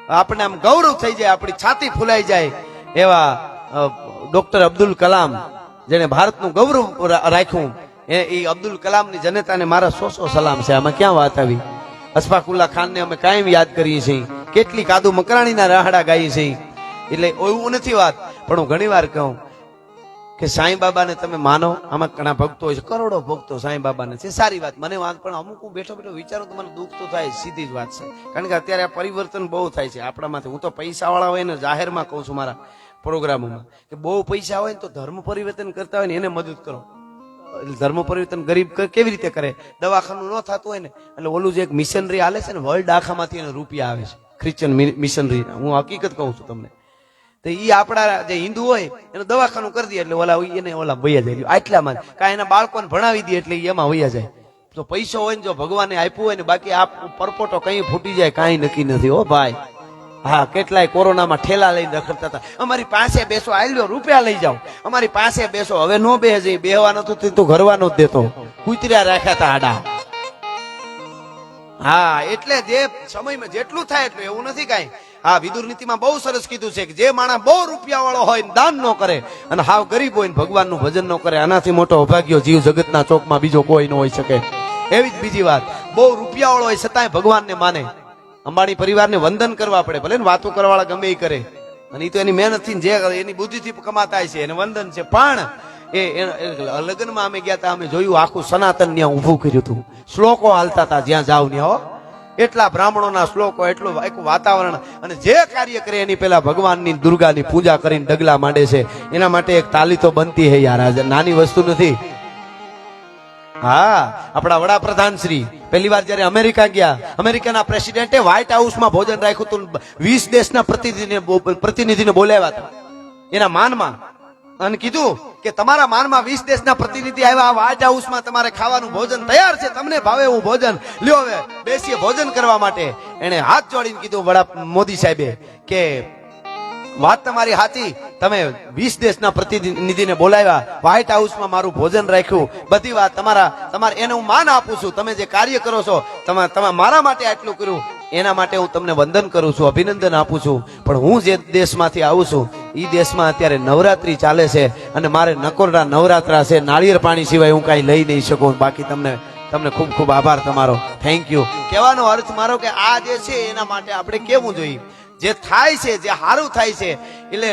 આપણે આમ ગૌરવ થઈ જાય, આપણી છાતી ફૂલાઈ જાય એવા ડોક્ટર અબ્દુલ કલામ, જેને ભારતનું ગૌરવ રાખ્યું, એ અબ્દુલ કલામની જનતાને મારા 100 સલામ છે. આમાં ક્યાં વાત આવી? અશફાકુલ્લા ખાનને અમે કાયમ યાદ કરીએ છીએ, કેટલી કાદુ મકરાણીના રાહડા ગાઈએ છીએ. એટલે એવું નથી વાત, પણ હું ઘણી વાર કહું કે સાંઈ બાબાને તમે માનો. આમાં ઘણા ભક્તો હોય છે, કરોડો ભક્તો સાંઈ બાબાને છે, સારી વાત, મને વાત. પણ અમુક હું બેઠો વિચારું તો મને દુઃખ તો થાય, સીધી જ વાત છે. કારણ કે અત્યારે આ પરિવર્તન બહુ થાય છે આપણામાંથી. હું તો પૈસા વાળા હોય ને જાહેરમાં કહું છું મારા પ્રોગ્રામોમાં કે બહુ પૈસા હોય ને તો ધર્મ પરિવર્તન કરતા હોય ને એને મદદ કરો. ધર્મ પરિવર્તન ગરીબ કેવી રીતે કરે? દવાખાનું ન થતું હોય ને એટલે ઓલું જે એક મિશનરી હાલે છે ને, વર્લ્ડ આખામાંથી એને રૂપિયા આવે છે, ક્રિશ્ચન મિશનરી. હું હકીકત કહું છું તમને. તો ઈ આપણા જે હિન્દુ હોય એનું દવાખાનું કરી દે એટલે ઓલા એને ઓલા વૈયા જાય આટલામાં. કાંઈ એના બાળકોને ભણાવી દે એટલે એમાં વૈયા જાય. તો પૈસો હોય ને જો ભગવાને આપ્યું હોય ને, બાકી આ પરપોટો કઈ ફૂટી જાય કાંઈ નક્કી નથી. હો ભાઈ, હા, કેટલાય કોરોનામાં ઠેલા લઈને રખડતા હતા. અમારી પાસે બેસો, આલ્યો રૂપિયા લઈ જાઓ, અમારી પાસે બેસો. હવે નો બેસે જઈ, બેહવા નતું તો ઘરવાનો જ દેતો, કુતર્યા રાખ્યા હતા આડા. હા, એટલે જે સમયમાં જેટલું થાય એટલું, એવું નથી કાંઈ. હા, વિદુર નીતિમાં બહુ સરસ કીધું છે કે જે માણસ બહુ રૂપિયા વાળો હોય દાન ન કરે અને હાવ ગરીબ હોય ને ભગવાનનું ભજન ન કરે, આનાથી મોટો અભાગ્યો જીવ જગતના ચોકમાં બીજો કોઈ ન હોઈ શકે. એવી જ બીજી વાત, બહુ રૂપિયા વાળો હોય છતાંય ભગવાનને માને. અંબાણી પરિવારને વંદન કરવા પડે, ભલે ને વાતો કરવાળા ગમે એ કરે, અને એ તો એની મહેનતથી જે એની બુદ્ધિથી કમાતા છે એને વંદન છે. પણ એ લગ્નમાં અમે ગયા હતા, અમે જોયું આખું સનાતન ત્યાં ઉભું કર્યું હતું. શ્લોકો હાલતા હતા જ્યાં જાવ ત્યાં. હો, એટલા બ્રાહ્મણોના શ્લોકો, એટલું એક વાતાવરણ. અને જે કાર્ય કરે એની પેલા ભગવાનની દુર્ગાની પૂજા કરીને ડગલા માંડે છે. એના માટે એક તાલી તો બનતી હે યાર, નાની વસ્તુ નથી. હા, આપણા વડાપ્રધાન શ્રી પહેલી વાર જયારે અમેરિકા ગયા, અમેરિકાના પ્રેસિડેન્ટે વ્હાઇટ હાઉસમાં ભોજન રાખ્યું હતું. 20 દેશના પ્રતિનિધિને બોલાવ્યા હતા એના માનમાં, અને કીધું કે તમારા માનમાં 20 દેશના પ્રતિનિધિ આવ્યા, વ્હાઇટ હાઉસમાં તમારે ખાવાનું ભોજન તૈયાર છે, તમને ભાવે એવું ભોજન લ્યો, હવે બેસીએ ભોજન કરવા માટે. એને હાથ જોડીને કીધું વડા મોદી સાહેબે કે વાત તમારી સાચી, તમે 20 દેશના પ્રતિનિધિને બોલાવ્યા, વ્હાઇટ હાઉસમાં મારું ભોજન રાખ્યું, બધી વાત તમારે એને હું માન આપું છું. તમે જે કાર્ય કરો છો, તમે મારા માટે આટલું કર્યું, એના માટે હું તમને વંદન કરું છું, અભિનંદન આપું છું. પણ હું જે દેશમાંથી આવું છું એ દેશમાં અત્યારે નવરાત્રી ચાલે છે અને મારે નકોરના નવરાત્રા છે, નાળિયેર પાણી સિવાય હું કાંઈ લઈ નહીં શકું. બાકી તમને ખૂબ ખૂબ આભાર તમારો, થેન્ક યુ. કહેવાનો અર્થ મારો કે આ જે છે એના માટે આપણે કેવું જોઈએ, જે થાય છે, જે સારું થાય છે, એટલે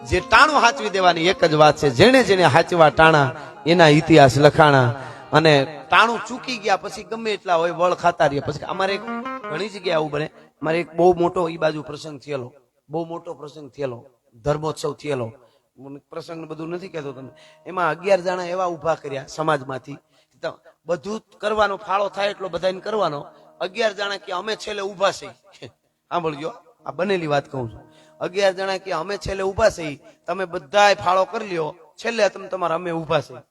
જે ટાણું હાચવી દેવાની એક જ વાત છે. જેણે જેણે હાચવા ટાણા એના ઇતિહાસ લખાણા. અને ટાણું ચૂકી ગયા પછી ગમે એટલા હોય વળ ખાતા રહીએ. પછી અમારે ઘણી જગ્યાએ આવું બને. મારે એક બહુ મોટો ઈ બાજુ પ્રસંગ થયેલો, બહુ મોટો પ્રસંગ થયેલો, ધર્મોત્સવ થયેલો. પ્રસંગ બધું નથી કહેતો તમને. એમાં 11 જણા એવા ઉભા કર્યા સમાજમાંથી, બધું કરવાનો ફાળો થાય એટલો બધાને કરવાનો. 11 જણા કે અમે છેલ્લે ઉભા છીએ. સાંભળજો, આ બનેલી વાત કહું છું. 11 જણા કે અમે છેલ્લે ઉભા છીએ, તમે બધાય ફાળો કરી લ્યો, છેલ્લે તમે તમારા અમે ઉભા છીએ.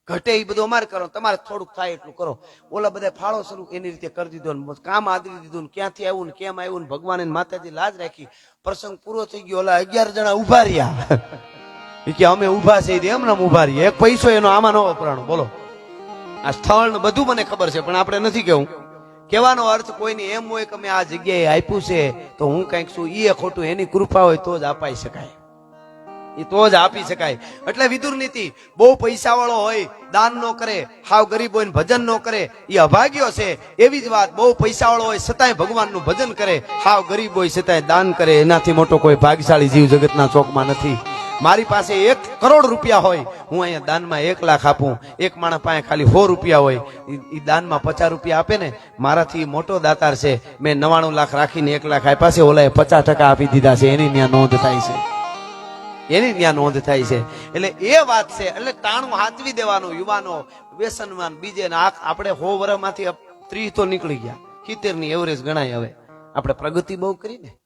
ઘટે એ બધું અમારે કરો, તમારે થોડુંક થાય એટલું કરો. ઓલા બધા ફાળો શરૂ એની રીતે કરી દીધો, કામ આદરી દીધું, ક્યાંથી આવ્યું ને કેમ આવ્યું ને ભગવાન માતાજી લાજ રાખી. પ્રસંગ પૂરો થઈ ગયો, ઓલા 11 જણા ઉભા રહ્યા કે અમે ઉભા છીએ, એમને ઉભા રહીએ. એક પૈસો એનો આમાં ન વપરાણો. બોલો, આ સ્થળ ને બધું મને ખબર છે, પણ આપણે નથી કેવું. કહેવાનો અર્થ કોઈને એમ હોય કે અમે આ જગ્યાએ આપ્યું છે તો હું કઈક છું, એ ખોટું. એની કૃપા હોય તો જ અપાઈ શકાય, એ તો જ આપી શકાય. એટલે વિદુર નીતિ, બહુ પૈસા વાળો હોય દાન નો કરે, હાવ ગરીબ હોય ભજન નો કરે, એ અભાગ્યો છે. એવી જ વાત, બહુ પૈસા વાળો હોય છતાંય ભગવાનનું ભજન કરે, હાવ ગરીબ હોય છતાંય દાન કરે, એનાથી મોટો કોઈ ભાગ્યશાળી જીવ જગતના ચોકમાં નથી. મારી પાસે 1 કરોડ રૂપિયા હોય, હું અહીંયા દાનમાં 1 લાખ આપું. એક માણસ પાસે ખાલી 100 રૂપિયા હોય, એ દાનમાં 50 રૂપિયા આપે ને, મારાથી મોટો દાતાર છે. મેં 99 લાખ રાખીને 1 લાખ આપ્યા છે, ઓલાએ 50% આપી દીધા છે. એની ત્યાં નોંધ થાય છે, એની ત્યાં નોંધ થાય છે. એટલે એ વાત છે. એટલે ટાણું હાચવી દેવાનું. યુવાનો વ્યસનવાન બીજે આપણે 100 વર્ષમાંથી 30 તો નીકળી ગયા, 70 ની એવરેજ ગણાય. હવે આપણે પ્રગતિ બહુ કરી ને,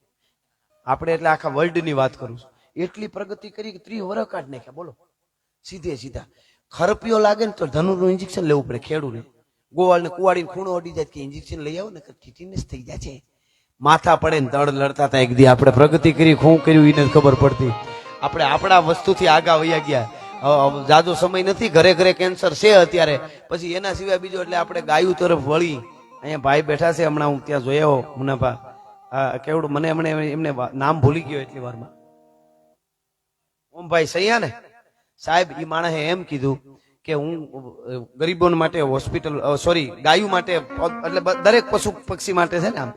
આપણે એટલે આખા વર્લ્ડ ની વાત કરું છું, એટલી પ્રગતિ કરી કે 30 વર્ષ કાઢ નાખ્યા. બોલો, સીધે સીધા. ખરપીઓ લાગે ને તો ધનુરનું ઇન્જેક્શન લેવું પડે ખેડૂને. ગોવાળ ને કુવાડીને ખૂણો અડી જાય કે ઇન્જેક્શન લઈ આવો ને ટીટીનેસ થઈ જાય છે. માથા પડે ને તડ લડતા હતા. એક દી આપણે પ્રગતિ કરી, શું કર્યું એને ખબર પડતી. આપણે આપણા વસ્તુથી આગા વયા ગયા. જાજો સમય નથી, ઘરે ઘરે કેન્સર છે અત્યારે. પછી એના સિવાય બીજો એટલે આપણે ગાયું તરફ વળી. અહીંયા ભાઈ બેઠા છે, હમણાં હું ત્યાં જોયો મુનાભા. કેવડું મને એમને નામ ભૂલી ગયો એટલી વારમાં. ઓમભાઈ સૈયા ને સાહેબ, ઈ માણસે એમ કીધું કે હું ગરીબો માટે હોસ્પિટલ, સોરી ગાયું માટે, એટલે દરેક પશુ પક્ષી માટે છે ને, આમ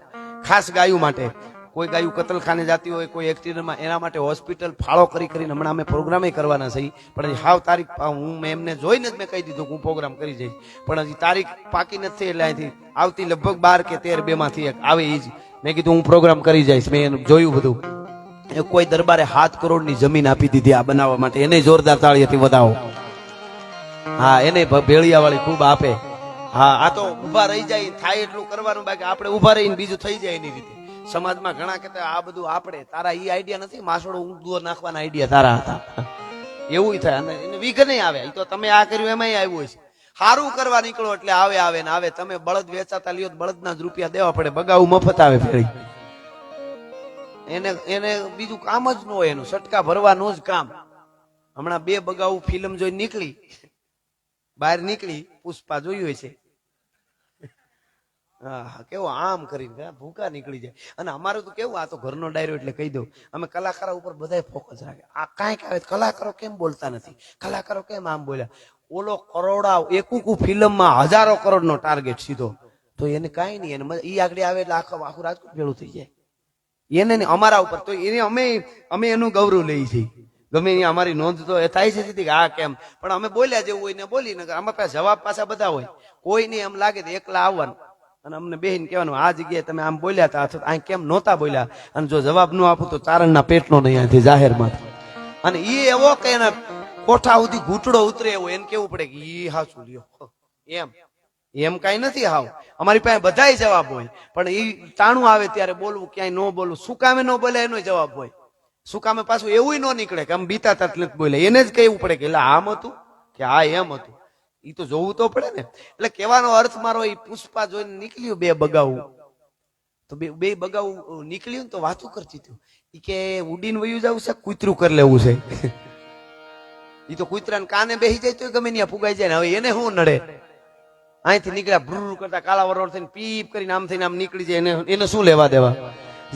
ખાસ ગાયું માટે. કોઈ ગાયું કતલખાને જાતી હોય, કોઈ એક્સિડન્ટમાં, એના માટે હોસ્પિટલ ફાળો કરીને હમણાં અમે પ્રોગ્રામે કરવાના છે. પણ હાવ તારીખ હું એમને જોઈને જ મેં કહી દીધું કે હું પ્રોગ્રામ કરી જઈશ. પણ હજી તારીખ પાકી નથી, એટલે અહીંથી આવતી લગભગ 12 કે 13 2 માંથી એક આવે. એ જ મેં કીધું હું પ્રોગ્રામ કરી જઈશ. મેં એનું જોયું બધું. કોઈ દરબારે 7 કરોડની જમીન આપી દીધી આ બનાવવા માટે. એને જોરદાર તાળીઓથી વધાવો. હા, એને ભેળિયા વાળી ખૂબ આપે. હા, આ તો ઉભા રહી જાય, થાય એટલું કરવાનું, બાકી આપણે ઉભા રહીને બીજું થઈ જાય એની રીતે. સમાજમાં ઘણા કહેતા આ બધું આપણે, તારા ઈ આઈડિયા નથી, માસોડો ઊંધો નાખવાના આઈડિયા તારા હતા. એવું થાય. અને એને વિઘ નહીં આવે. એ તો તમે આ કર્યું એમાં આવ્યું છે. સારું કરવા નીકળો એટલે આવે ને આવે. તમે બળદ વેચાતા લ્યો, બળદના જ રૂપિયા દેવા પડે. બગાવું મફત આવે ફેરી. એને બીજું કામ જ ન હોય, એનું સટકા ભરવાનું જ કામ. હમણાં 2 બગાવું ફિલ્મ જોઈ નીકળી, બહાર નીકળી, પુષ્પા જોયું છે. હા, કેવું આમ કરીને ભૂકા નીકળી જાય. અને અમારું તો કેવું, આ તો ઘરનો ડાયરો એટલે કહી દઉં, અમે કલાકારો ઉપર બધા ફોકસ રાખે. આ કાંઈક આવે, કલાકારો કેમ બોલતા નથી, કલાકારો કેમ આમ બોલ્યા. ઓલો કરોડા એકું ફિલ્મમાં 1000 કરોડનો ટાર્ગેટ સીધો, તો એને કાંઈ નહીં. એને ઈ આગળ આવે એટલે આખું રાજકોટ ભેળું થઈ જાય. એને અમારા ઉપર તો એને અમે એનું ગૌરવ લઈએ છીએ. ગમે અહીંયા અમારી નોંધ તો એ થાય છે કે આ કેમ, પણ અમે બોલ્યા જેવું હોય ને બોલી. અમારા પાસે જવાબ પાછા બધા હોય. કોઈ નહીં એમ લાગે તો એકલા આવવાનું અને અમને બેહીને કહેવાનું આ જગ્યાએ તમે આમ બોલ્યા હતા, અથવા અહીં કેમ નહોતા બોલ્યા. અને જો જવાબ ન આપું તો ચારણના પેટનો નહીં અહીંથી જાહેરમાં. અને એ એવો કે એના કોઠા સુધી ઘૂંટડો ઉતરે એવો એને કેવું પડે કે ઈ હાચું લ્યો એમ કઈ નથી. હાવ અમારી પાસે બધાય જવાબ હોય, પણ એ ટાણું આવે ત્યારે બોલવું, ક્યાંય ન બોલવું, શું કામે ન બોલે એનો જવાબ હોય. શું કામે પાછું એવું ન નીકળે કે આમ બીતા તકલીફ બોલે, એને જ કહેવું પડે કે એટલે આમ હતું કે આ એમ હતું. એ તો જોવું તો પડે ને. એટલે કહેવાનો અર્થ મારો એ પુષ્પા જોઈને નીકળ્યું બે બગાવું, તો બે બગાવું નીકળ્યું ને તો વાતું કરતી હતી ઈ કે ઉડીને વયું જવું છે, કૂતરું કરી લેવું છે. ઈ તો કૂતરાને કાને બેસી જાય તો ગમે ત્યાં ફુગાઈ જાય ને, હવે એને શું નડે? અહીંથી નીકળ્યા ભ્રુર કરતા કાલા વરોડ થઈને પીપ કરીને આમ થઈને આમ નીકળી જાય, એને શું લેવા દેવા?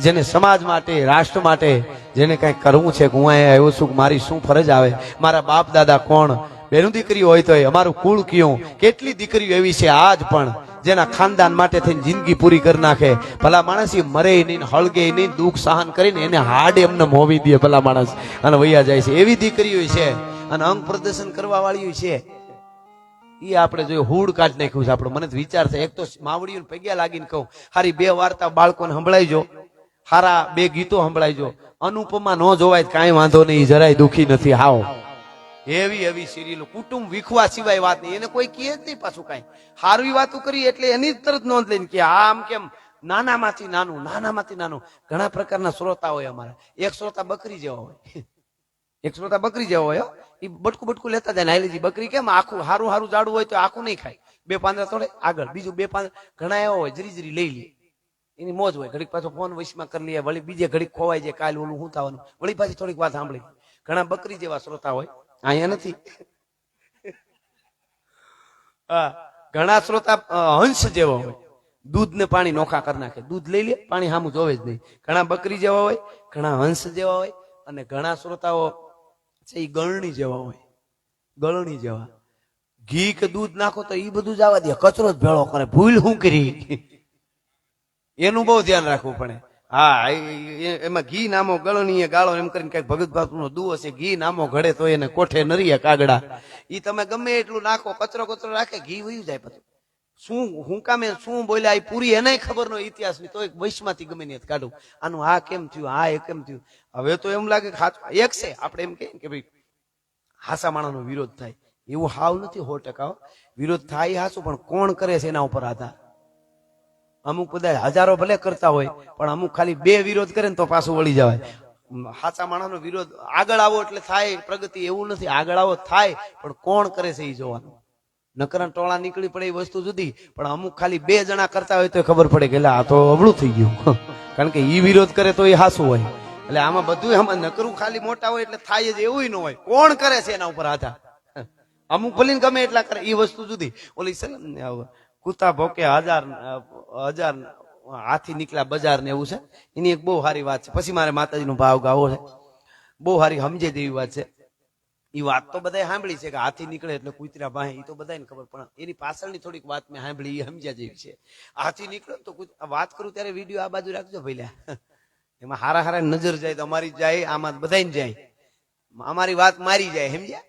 જેને સમાજ માટે, રાષ્ટ્ર માટે જેને કઈ કરવું છે કે હું અહીંયા આવ્યો છું, મારી શું ફરજ આવે, મારા બાપ દાદા કોણ, બેનું દીકરી હોય તો અમારું કુળ કયું, કેટલી દીકરીઓ એવી છે આજ પણ જેના ખાનદાન માટે થઈને જિંદગી પૂરી કરી નાખે. ભલા માણસ એ મરે નહીં, હળગે નહીં, દુઃખ સહન કરીને એને હાડ એમને મોવી દે ભલા માણસ અને વૈયા જાય છે. એવી દીકરીઓ છે અને અંગ પ્રદર્શન કરવા વાળી છે. એ આપણે જોયું હુડ કાઢ નાખ્યું છે આપણું. મને વિચાર છે, એક તો માવડીઓ પગ્યા લાગીને કહું, હારી બે વાર્તા બાળકોને સંભળાઈજો, હારા બે ગીતો સંભળાઈજો. અનુપમા ન જોવાય કાંઈ વાંધો નહીં, જરાય દુખી નથી. હાવ એવી એવી સિરિયલો કુટુંબ વિખવા સિવાય વાત નહીં, એને કોઈ કહે જ નહીં પાછું કાંઈ. હારી વાતો કરી એટલે એની તરત નોંધ લઈને કે આમ કેમ નાનામાંથી નાનું, નાનામાંથી નાનું. ઘણા પ્રકારના શ્રોતા હોય અમારા. એક શ્રોતા બકરી જેવા હોય, એક શ્રોતા બકરી જેવો હોય, એ બટકું બટકું લેતા જાય. નાયલીજી બકરી કેમ આખું હારું હારું જાડું હોય તો આખું નહીં ખાય, બે પાંદડા તોડે આગળ, બીજું બે પાંદડા. ઘણા એવા હોય જરી જરી લઈ લે, એની મોજ હોય. ઘડીક પાછો ફોન વશમાં કરી લઈએ, વળી બીજે ઘડીક ખોવાય જાય, કાલ ઓલું શું થવાનું, વળી પાછી થોડીક વાત સાંભળી. ઘણા બકરી જેવા શ્રોતા હોય, અહીંયા નથી. હા, ઘણા શ્રોતા હંસ જેવા હોય, દૂધ ને પાણી નોખા કરી નાખે, દૂધ લઈ લે, પાણી સામું જોવે જ નહીં. ઘણા બકરી જેવા હોય, ઘણા હંસ જેવા હોય, અને ઘણા શ્રોતાઓ છે એ ગળણી જેવા હોય, ગળણી જેવા. ઘી કે દૂધ નાખો તો એ બધું જવા દે, કચરો જ ભેળો કરે. ભૂલ શું કરી એનું બહુ ધ્યાન રાખવું પડે. હા, એમાં ઘી નામો ગળણીએ ગાળો એમ કરીને કઈક ભગત બાપુનો દુઓ છે, ઘી નામો ઘડે તો એને કોઠે નરીએ કાગડા. ઈ તમે ગમે એટલું નાખો, કચરો કચરો રાખે, ઘી વયું જાય. પછી શું હું કામે શું બોલ્યા એ પૂરી એને ખબર નો ઇતિહાસ ની, તો એક વૈશમાંથી ગમે ને કાઢું આનું આ કેમ થયું, આ એ કેમ થયું. હવે તો એમ લાગે એક છે, આપણે એમ કહીએ કે ભાઈ હાસા માણાનો વિરોધ થાય, એવું હાવ નથી. 100% વિરોધ થાય હાસું, પણ કોણ કરે છે એના ઉપર આધાર. અમુક બધા હજારો ભલે કરતા હોય, પણ અમુક ખાલી બે વિરોધ કરે ને તો પાછું વળી જવાય. હાચા માણસનો વિરોધ આગળ આવો એટલે થાય પ્રગતિ, એવું નથી. આગળ આવો થાય, પણ કોણ કરે છે એ જોવાનું. નકરા ટોળા નીકળી પડે એ વસ્તુ જુદી, પણ અમુક ખાલી બે જણા કરતા હોય તો ખબર પડે કે આ તો અબળું થઈ ગયું. કારણ કે ઈ વિરોધ કરે તો એ હાસું હોય. એટલે આમાં બધું આમાં નકરું ખાલી મોટા હોય એટલે થાય જ એવું ન હોય. કોણ કરે છે એના ઉપર આધાર. અમુક ભલે ગમે એટલા કરે એ વસ્તુ જુદી. ઓલી છે ને કૂતા ભોકે હજાર હાથી નીકળ્યા બજાર ને એવું છે, એની એક બહુ સારી વાત છે. પછી મારે માતાજીનો ભાવ ગાવો છે, બહુ સારી સમજે તેવી વાત છે. એ વાત તો બધા સાંભળી છે કે હાથી નીકળે એટલે કૂતરા ભાઈ, એ તો બધાને ખબર, પણ એની પાછળની થોડીક વાત મેં સાંભળી, એ સમજ્યા જેવી છે. હાથી નીકળે તો વાત કરું ત્યારે વિડીયો આ બાજુ રાખજો ભઈલા, એમાં હારા હારા નજર જાય તો અમારી જાય, આમાં બધાને જાય, અમારી વાત મારી જાય, સમજ્યા?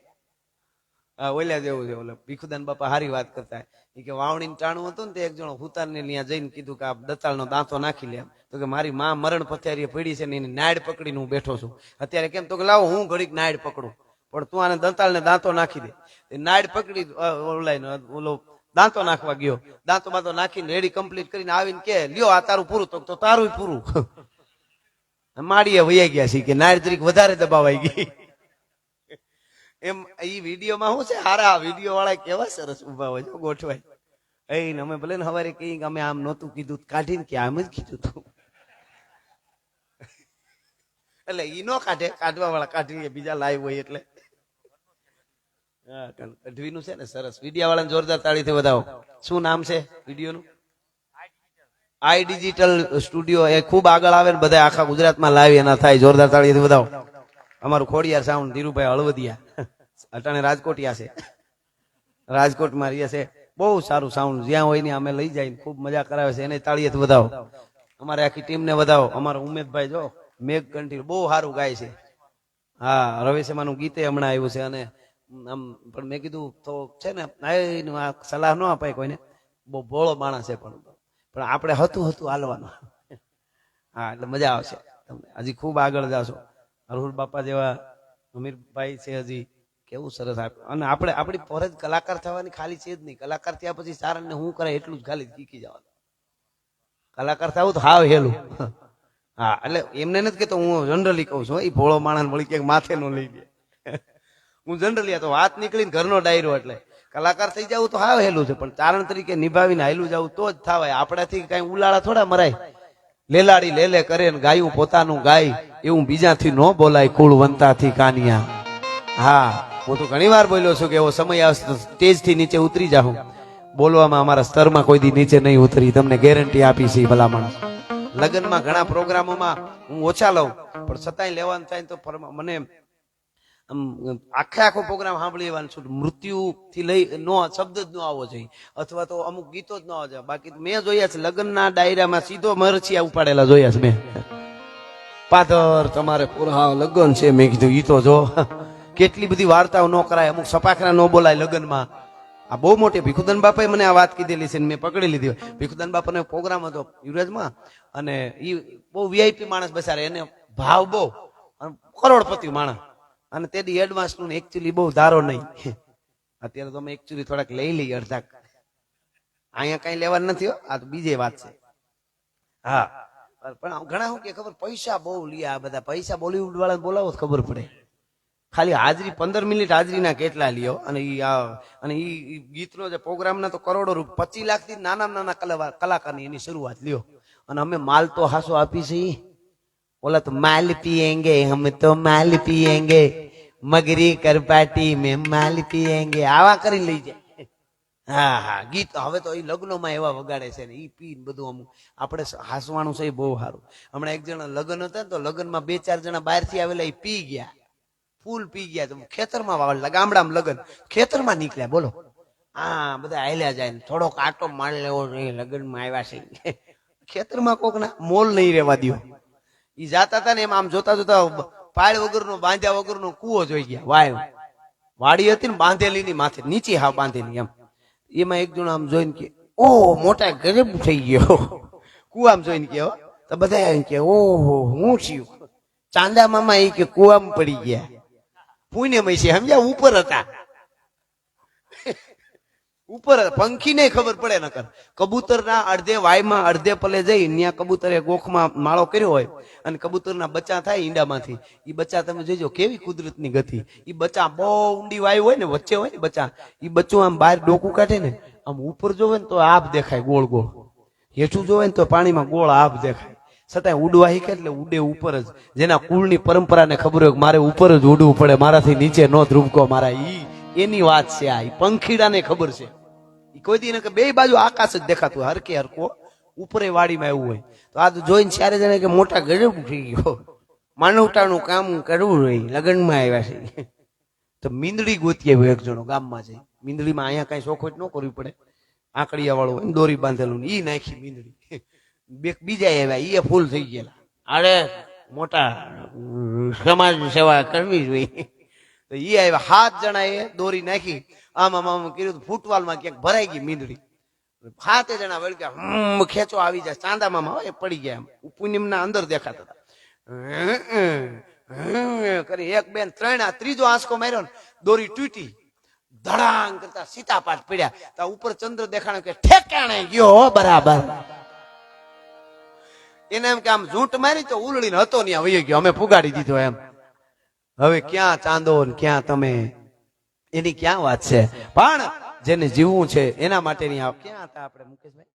ઓલ્યા જેવું છે. ઓલા ભીખુદાન બાપા હારી વાત કરતા, એ કે વાવણી ટાણું હતું ને તે એક જણો હુતારને ત્યાં જઈને કીધું કે આ દતાળનો દાંતો નાખી લે. તો કે મારી માં મરણ પથારીએ પડી છે ને એની નાડ પકડીને હું બેઠો છું અત્યારે. કેમ તો કે લાવો હું ઘડીક નાડ પકડું, પણ તું આને દંતાળને દાંતો નાખી દે. નાડ પકડી ઓલો દાંતો નાખવા ગયો, દાંતો બાંતો નાખીને રેડી કમ્પ્લીટ કરીને આવીને કે લ્યો આ તારું પૂરું, તો તારું પૂરું. માડીએ વૈયા ગયા છે કે નાડ તરીકે વધારે દબાવાઈ ગઈ. એમ ઈ વિડીયોમાં શું છે, હારા વિડીયો વાળા કેવા સરસ ઉભા હોય છે, ગોઠવાય. અમે ભલે ને હવારે કઈ અમે આમ નહોતું કીધું, કાઢીને કે આમ જ કીધું તું. એટલે ઈ નો કાઢે, કાઢવા વાળા કાઢી બીજા લાઈવ હોય એટલે. કઢવીનું છે ને સરસ. વિડીયા વાળાને જોરદાર તાળીથી વધાવો. શું નામ છે વિડીયોનું? I digital studio. એ ખૂબ આગળ આવે ને બધા આખા ગુજરાતમાં લાઈવ એના થાય. જોરદાર તાળીથી વધાવો. અમારું ખોડિયાર સાઉન્ડ ધીરુભાઈ હળવદિયા, અટાણે રાજકોટિયા છે, રાજકોટમાં રહીએ છે. બહુ સારું સાઉન્ડ, જ્યાં હોય ને અમે લઈ જાય, ખૂબ મજા કરાવે છે. એને તાળીએથી વધાવો. અમારે આખી ટીમને વધાવો. અમારા ઉમેદભાઈ જો મેઘ કંઠી બહુ સારું ગાય છે. હા, રવિશેમાનું ગીતે હમણાં આવ્યું છે. અને આમ પણ મેં કીધું તો છે ને સલાહ ન અપાય કોઈને, બહુ ભોળો માણસ છે, પણ આપણે હતું હાલવાનું. હા, એટલે મજા આવશે તમને. હજી ખૂબ આગળ જાશો. અરહુલ બાપા જેવા અમીરભાઈ છે, હજી કેવું સરસ. અને આપણે આપણી ફરજ કલાકાર થવાની ખાલી છે જ નહીં. કલાકાર થયા પછી સારાને શું કરે એટલું જ ખાલી શીખી જવાનું. કલાકાર થવું તો હાવ હેલું. હા એટલે એમને નથી કેતો, હું જનરલી કહું છું. એ ભોળો માણસ વળી ક્યાંક માથે નો લઈ લે. હું જનરલી આ તો વાત નીકળીને ઘરનો ડાયરો, એટલે કલાકાર થઈ જવું તો હાવ હેલું છે, પણ તારણ તરીકે નિભાવીને હાલું જવું તો જ થાવાય. આપણાથી કઈ ઉલાળા થોડા મરાય. લેલાડી લેલે કરે ને ગાયું પોતાનું ગાય, એવું બીજાથી ન બોલાય કુળવંતાથી કાનિયા. હા, હું તો ઘણી વાર બોલ્યો છું કે એવો સમય આવશે તો સ્ટેજ થી નીચે ઉતરી જાઉં. બોલવામાં અમારા સ્તરમાં કોઈ દી નીચે નહીં ઉતરી, તમને ગેરંટી આપી છે ભલા માણસ. લગ્નમાં ઘણા પ્રોગ્રામોમાં હું ઓછા લઉં, પણ છતાંય લેવાનું થાય તો મને આખો પ્રોગ્રામ સાંભળી લેવાનું છું. મૃત્યુ થી લઈ નો શબ્દ જ ન આવવો જોઈએ, અથવા તો અમુક ગીતો જ ન આવવા જોઈએ. બાકી મેં જોયા છે લગ્નના ડાયરામાં સીધો મરચિયા ઉપાડેલા જોયા છે મેં. પાદર તમારે પૂરા લગ્ન છે, મેં કીધું ઈ તો જો કેટલી બધી વાર્તાઓ ન કરાય, અમુક સપાખરા ન બોલાય લગ્નમાં. આ બહુ મોટી ભીખુદાન બાપાએ મને આ વાત કીધેલી છે, મેં પકડી લીધી. ભીખુદાન બાપાનો પ્રોગ્રામ હતો યુવરાજમાં, અને એ બહુ વીઆઈપી માણસ બેસાડે, એને ભાવ બહુ, કરોડપતિ માણસ, અને તેથી એડવાન્સ નું એકચ્યુઅલી બહુ ધારો નહીં. અત્યારે તો અમે એકચ્યુઅલી થોડાક લઈ લઈએ અડધા, અહીંયા કઈ લેવાનું નથી. આ તો બીજી વાત છે. હા, પણ ઘણા શું કે ખબર, પૈસા બહુ લે આ બધા. પૈસા બોલીવુડ વાળા બોલાવો ખબર પડે. ખાલી હાજરી 15 મિનિટ હાજરીના કેટલા લ્યો, અને ઈ ગીતનો જે પ્રોગ્રામના તો કરોડો રૂપિયા, 25 લાખ થી નાના કલાકારની એની શરૂઆત લ્યો. અને અમે માલ તો હાસો આપી છે. बोला तो माल पिएंगे हम, तो माल पिएंगे मगरी कर पार्टी में माल पिएंगे, आवा કરી લઈ જાય. હા હા, ગીત હવે તો એ લગ્નોમાં એવા વગાડે છે ને, ઈ પી બધું અમુક આપણે હાસવાનું છે બહુ સારું. હમણાં એક જણા લગ્ન હતા ને, તો લગ્નમાં 2-4 જણા બહારથી આવેલા એ પી ગયા, ફૂલ પી ગયા. તો ખેતરમાં વાવેલા, ગામડામાં લગ્ન, ખેતરમાં નીકળ્યા. બોલો, હા બધા હાલ્યા જાય ને થોડોક આટો માર લેવો જોઈએ, લગ્નમાં આવ્યા છે. ખેતરમાં કોક ના મોલ નહીં રહેવા દો. ઈ જાતા હતા ને એમ આમ જોતા જોતા પાળ વગરનો, બાંધ્યા વગરનો કૂવો જોઈ ગયા. વાડી હતી ને બાંધેલી ની માથે, નીચે હા બાંધેલી એમ. એમાં એક જણ આમ જોઈને કે ઓહ મોટા ગરીબ થઈ ગયો, કુવામાં જોઈને કે. તો બધા એમ કે ઓહો હું થયું? ચાંદા મામા એ કે કુવામાં પડી ગયા. પુણ્યમય છે સમજ્યા, ઉપર હતા. ઉપર પંખી ને ખબર પડે નકર. કબૂતર ના અડધે વાયમાં અડધે પલે જઈ ત્યાં કબૂતરે ગોખમાં માળો કર્યો હોય, અને કબૂતર ના બચ્ચા થાય ઈંડામાંથી. ઈ બચ્ચા તમે જોજો કેવી કુદરતની ગતિ. ઈ બચ્ચા બહુ ઊંડી વાય હોય ને, વચ્ચે હોય ને બચ્ચા, ઈ બચ્ચું આમ બહાર ડોકું કાઢે ને, આમ ઉપર જોવે ને તો આભ દેખાય ગોળ ગોળ, હેઠું જોવે ને તો પાણીમાં ગોળ આભ દેખાય. છતાંય ઉડવા શીખે એટલે ઉડે ઉપર જ. જેના કુળની પરંપરાને ખબર હોય મારે ઉપર જ ઉડવું પડે, મારાથી નીચે નો ધ્રુવકો મારા, ઈ એની વાત છે. આ પંખીડાને ખબર છે. કોઈ દી ને કે બે બાજુ આકાશ જ દેખાતું, હરકે હરકો ઉપરે વાડીમાં એવું હોય. તો આ તો જોઈને ચારે જણા કે મોટા ગરીબ થઈ ગયો, માનવતાનું કામ કરવું રહી, લગ્નમાં આવ્યા છે. તો મીંદડી ગોતી આવ્યો એક જણો ગામમાં જઈ. મીંદડીમાં અહીંયા કઈ શોખોટ ન કરવી પડે, આંકડિયા વાળું હોય દોરી બાંધેલું, ઈ નાખી મીંદડી. બીજા આવ્યા, એ ફૂલ થઈ ગયેલા. અરે મોટા સમાજ સેવા કરવી જોઈએ. તો ઈ આવ્યા, 7 જણા એ દોરી નાખી, આમ કર્યું, ફૂટવાલમાં ક્યાંક ભરાઈ ગઈ મીંદડી. 7 જણા વળગ્યા, ખેંચો આવી જાય, ચાંદા મામા હોય પડી ગયા. પુણ્યમ ના અંદર દેખાતા હતા. કરી 1 2 3, આ ત્રીજો આંસકો માર્યો ને, દોરી તૂટી, ધડાંગ કરતા સીતાપાટ પડ્યા. તો ઉપર ચંદ્ર દેખાણો કે ઠેકાણે ગયો બરાબર. એને એમ કે આમ ઝૂંટ મારી તો ઉલડીને હતો ત્યાં વહી ગયો, અમે પુગાડી દીધો એમ. હવે ક્યાં ચાંદો ને ક્યાં તમે, એની ક્યાં વાત છે. પણ જેને જીવવું છે એના માટેની ક્યાં હતા આપણે મુકેશભાઈ?